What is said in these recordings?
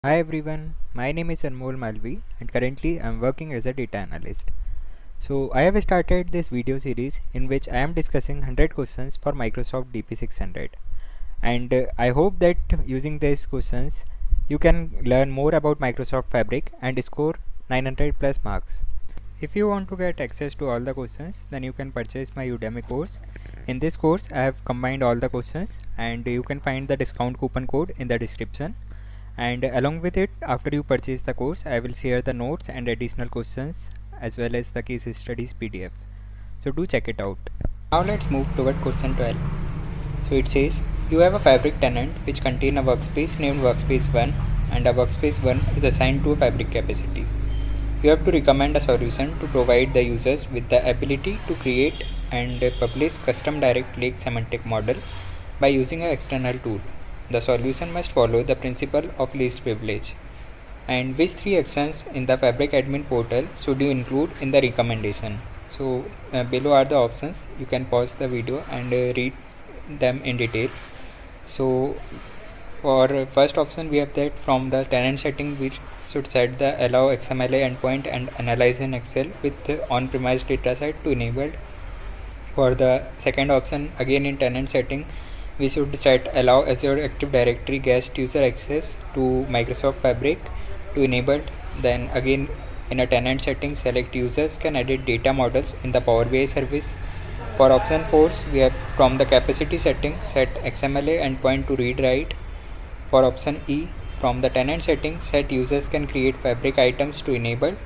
Hi everyone, my name is Anmol Malvi and currently I am working as a data analyst. So I have started this video series in which I am discussing 100 questions for Microsoft DP-600 and I hope that using these questions you can learn more about Microsoft Fabric and score 900 plus marks. If you want to get access to all the questions, then you can purchase my Udemy course. In this course I have combined all the questions and you can find the discount coupon code in the description. And along with it, after you purchase the course, I will share the notes and additional questions as well as the case studies PDF. So do check it out. Now let's move toward question 12. So it says you have a Fabric tenant which contain a workspace named workspace 1 and a workspace 1 is assigned to a Fabric capacity. You have to recommend a solution to provide the users with the ability to create and publish custom direct lake semantic model by using an external tool. The solution must follow the principle of least privilege. And which three actions in the Fabric admin portal should you include in the recommendation? So below are the options. You can pause the video and read them in detail. So for first option we have that from the tenant setting we should set the allow XMLA endpoint and analyze in Excel with on-premise dataset to enable. For the second option, again in tenant setting we should set allow Azure Active Directory guest user access to Microsoft Fabric to enable. Then again in a tenant setting, select users can edit data models in the Power BI service. For option 4, we have from the capacity setting set XMLA endpoint to read write. For option E, from the tenant setting set users can create Fabric items to enable.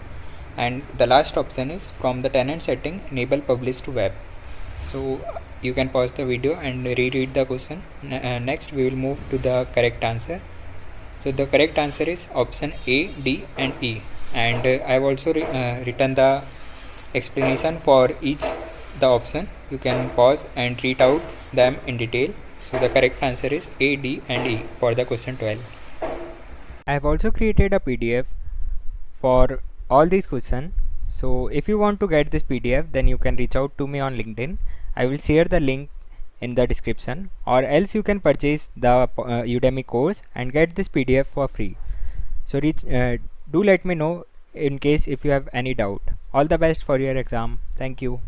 And the last option is from the tenant setting enable publish to web. So you can pause the video and reread the question. Next we will move to the correct answer. So the correct answer is option A, D and E, and I have also written the explanation for each the option. You can pause and read out them in detail. So the correct answer is A, D and E for the question 12. I have also created a PDF for all these questions. So if you want to get this PDF, then you can reach out to me on LinkedIn. I will share the link in the description, or else you can purchase the Udemy course and get this PDF for free. So do let me know in case if you have any doubt. All the best for your exam. Thank you.